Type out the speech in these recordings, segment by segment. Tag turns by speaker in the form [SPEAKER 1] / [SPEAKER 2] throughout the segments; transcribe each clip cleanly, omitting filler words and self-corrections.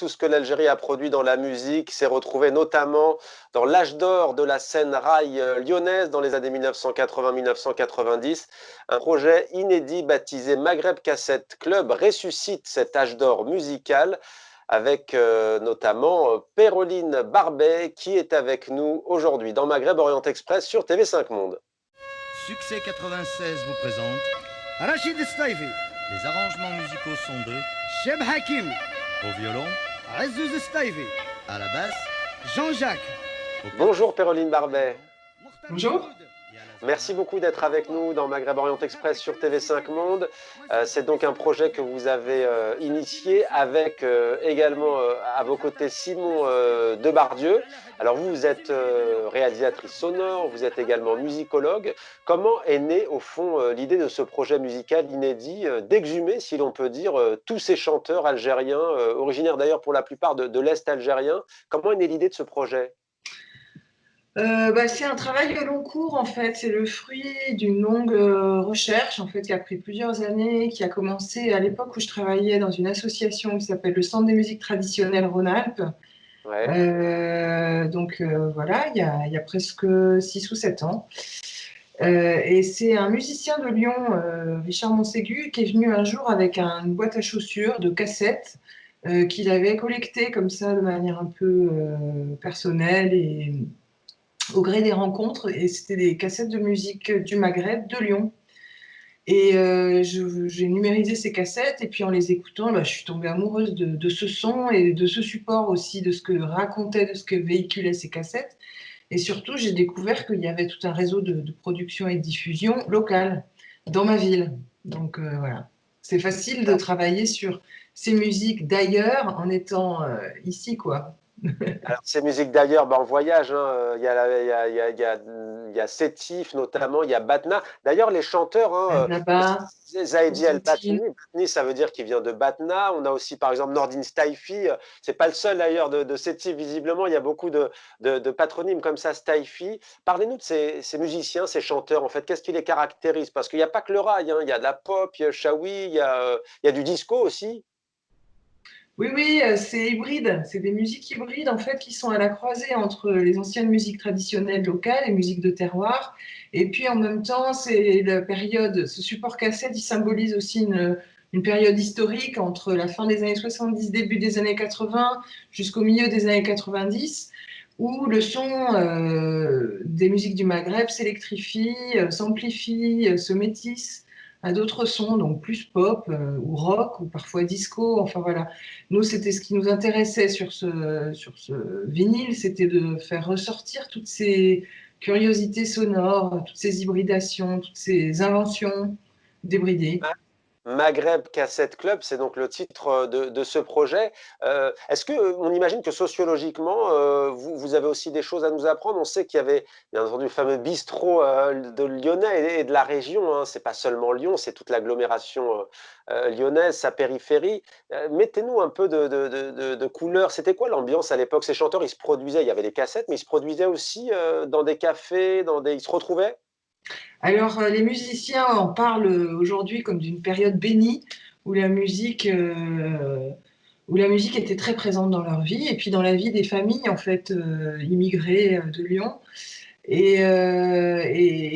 [SPEAKER 1] tout ce que l'Algérie a produit dans la musique s'est retrouvé notamment dans l'âge d'or de la scène raï lyonnaise dans les années 1980-1990. Un projet inédit baptisé Maghreb Cassette Club ressuscite cet âge d'or musical avec notamment Péroline Barbet qui est avec nous aujourd'hui dans Maghreb Orient Express sur TV5 Monde.
[SPEAKER 2] Succès 96 vous présente
[SPEAKER 3] Rachid Staifi.
[SPEAKER 2] Les arrangements musicaux sont de
[SPEAKER 3] Cheb Hakim.
[SPEAKER 2] au violon,
[SPEAKER 3] Azouz Staifi.
[SPEAKER 2] à la basse,
[SPEAKER 3] Jean-Jacques.
[SPEAKER 1] Bonjour Péroline Barbet.
[SPEAKER 4] Bonjour.
[SPEAKER 1] Merci beaucoup d'être avec nous dans Maghreb Orient Express sur TV5 Monde. C'est donc un projet que vous avez initié avec également à vos côtés Simon Debardieu. Alors vous êtes réalisatrice sonore, vous êtes également musicologue. Comment est née au fond l'idée de ce projet musical inédit d'exhumer, si l'on peut dire, tous ces chanteurs algériens, originaires d'ailleurs pour la plupart de l'Est algérien? Comment est née l'idée de ce projet?
[SPEAKER 4] C'est un travail au long cours en fait, c'est le fruit d'une longue recherche en fait qui a pris plusieurs années, qui a commencé à l'époque où je travaillais dans une association qui s'appelle le Centre des musiques traditionnelles Rhône-Alpes.
[SPEAKER 1] Ouais.
[SPEAKER 4] Voilà, il y a presque 6 ou 7 ans. Et c'est un musicien de Lyon, Richard Monségu, qui est venu un jour avec une boîte à chaussures de cassettes qu'il avait collectées comme ça de manière un peu personnelle et au gré des rencontres, et c'était des cassettes de musique du Maghreb, de Lyon. Et j'ai numérisé ces cassettes, et puis en les écoutant, je suis tombée amoureuse de ce son et de ce support aussi, de ce que racontaient, de ce que véhiculaient ces cassettes. Et surtout, j'ai découvert qu'il y avait tout un réseau de production et de diffusion locale dans ma ville. Donc voilà, c'est facile de travailler sur ces musiques d'ailleurs en étant ici, quoi.
[SPEAKER 1] Alors, ces musiques d'ailleurs, en voyage, hein, il y a Sétif notamment, il y a Batna. D'ailleurs, les chanteurs, hein,
[SPEAKER 4] Là-bas,
[SPEAKER 1] Zahedi El
[SPEAKER 4] Constantine.
[SPEAKER 1] Batni, Batni, ça veut dire qu'il vient de Batna. On a aussi, par exemple, Nordine Staifi. C'est pas le seul d'ailleurs de Sétif, visiblement. Il y a beaucoup de patronymes comme ça, Staifi. Parlez-nous de ces musiciens, ces chanteurs, en fait. Qu'est-ce qui les caractérise? Parce qu'il n'y a pas que le raï, hein. Il y a de la pop, il y a Chaoui, il y a du disco aussi.
[SPEAKER 4] Oui, c'est hybride. C'est des musiques hybrides en fait qui sont à la croisée entre les anciennes musiques traditionnelles locales et musiques de terroir. Et puis en même temps, c'est la période. Ce support cassette, il symbolise aussi une période historique entre la fin des années 70, début des années 80, jusqu'au milieu des années 90, où le son des musiques du Maghreb s'électrifie, s'amplifie, se métisse à d'autres sons, donc plus pop ou rock ou parfois disco. Enfin voilà, nous c'était ce qui nous intéressait sur ce vinyle, c'était de faire ressortir toutes ces curiosités sonores, toutes ces hybridations, toutes ces inventions débridées.
[SPEAKER 1] Maghreb Cassette Club, c'est donc le titre de ce projet. Est-ce que on imagine que sociologiquement, vous avez aussi des choses à nous apprendre? On sait qu'il y avait bien entendu le fameux bistrot de Lyonnais et de la région, hein. C'est pas seulement Lyon, c'est toute l'agglomération lyonnaise, sa périphérie. Mettez-nous un peu de couleur. C'était quoi l'ambiance à l'époque? Ces chanteurs, ils se produisaient, il y avait des cassettes, mais ils se produisaient aussi dans des cafés, ils se retrouvaient?
[SPEAKER 4] Alors, les musiciens en parlent aujourd'hui comme d'une période bénie où où la musique était très présente dans leur vie et puis dans la vie des familles en fait immigrées de Lyon et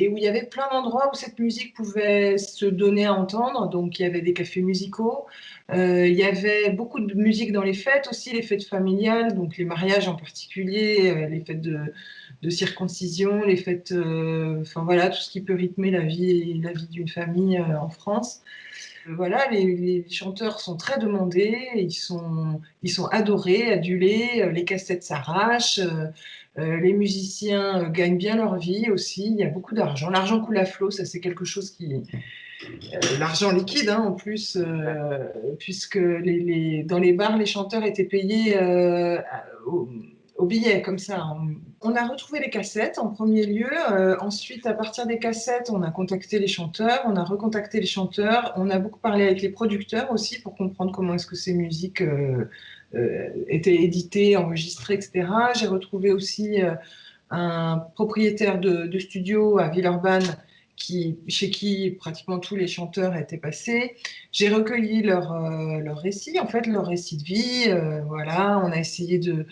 [SPEAKER 4] où il y avait plein d'endroits où cette musique pouvait se donner à entendre. Donc, il y avait des cafés musicaux, il y avait beaucoup de musique dans les fêtes aussi, les fêtes familiales, donc les mariages en particulier, les fêtes de circoncision, les fêtes, enfin voilà, tout ce qui peut rythmer la vie d'une famille en France. Voilà, les chanteurs sont très demandés, ils sont adorés, adulés, les cassettes s'arrachent, les musiciens gagnent bien leur vie aussi, il y a beaucoup d'argent. L'argent coule à flot, ça c'est quelque chose qui... l'argent liquide hein, en plus, puisque dans les bars, les chanteurs étaient payés au billet, comme ça. On a retrouvé les cassettes en premier lieu. Ensuite, à partir des cassettes, on a contacté les chanteurs, on a recontacté les chanteurs, on a beaucoup parlé avec les producteurs aussi pour comprendre comment est-ce que ces musiques étaient éditées, enregistrées, etc. J'ai retrouvé aussi un propriétaire de studio à Villeurbanne chez qui pratiquement tous les chanteurs étaient passés. J'ai recueilli leurs récits, en fait, leurs récits de vie. Voilà, on a essayé de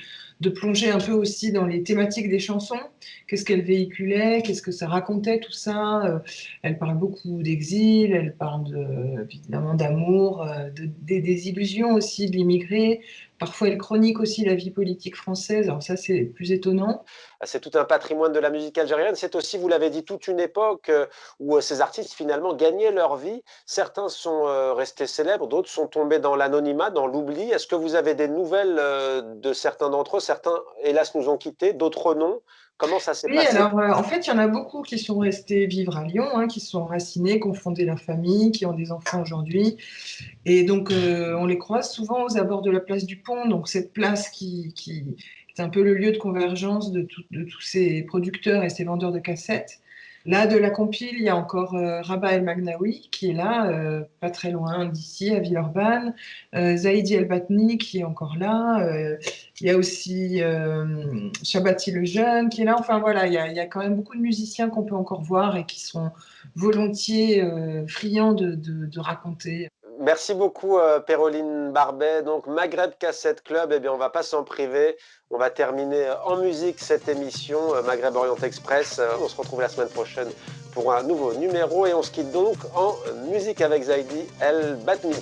[SPEAKER 4] plonger un peu aussi dans les thématiques des chansons. Qu'est-ce qu'elles véhiculaient, qu'est-ce que ça racontait, tout ça. Elle parle beaucoup d'exil, elle parle évidemment d'amour, des désillusions aussi de l'immigré. Parfois, elle chronique aussi la vie politique française. Alors ça, c'est plus étonnant.
[SPEAKER 1] C'est tout un patrimoine de la musique algérienne. C'est aussi, vous l'avez dit, toute une époque où ces artistes finalement gagnaient leur vie. Certains sont restés célèbres, d'autres sont tombés dans l'anonymat, dans l'oubli. Est-ce que vous avez des nouvelles de certains d'entre eux? Certains, hélas, nous ont quittés, d'autres non. Comment ça s'est
[SPEAKER 4] Oui,
[SPEAKER 1] passé?
[SPEAKER 4] alors en fait, il y en a beaucoup qui sont restés vivre à Lyon, hein, qui se sont enracinés, qui ont fondé leur famille, qui ont des enfants aujourd'hui. Et donc, on les croise souvent aux abords de la place du Pont, donc cette place qui est un peu le lieu de convergence de tous ces producteurs et ces vendeurs de cassettes. Là, de la compile, il y a encore Rabah El Magnaoui qui est là, pas très loin d'ici, à Villeurbanne. Zaïdi El Batni qui est encore là. Il y a aussi Shabati le Jeune qui est là. Enfin voilà, il y a quand même beaucoup de musiciens qu'on peut encore voir et qui sont volontiers friands de raconter.
[SPEAKER 1] Merci beaucoup, Péroline Barbet. Donc, Maghreb Cassette Club, eh bien, on ne va pas s'en priver. On va terminer en musique cette émission, Maghreb Orient Express. On se retrouve la semaine prochaine pour un nouveau numéro et on se quitte donc en musique avec Zaïdi El Batni.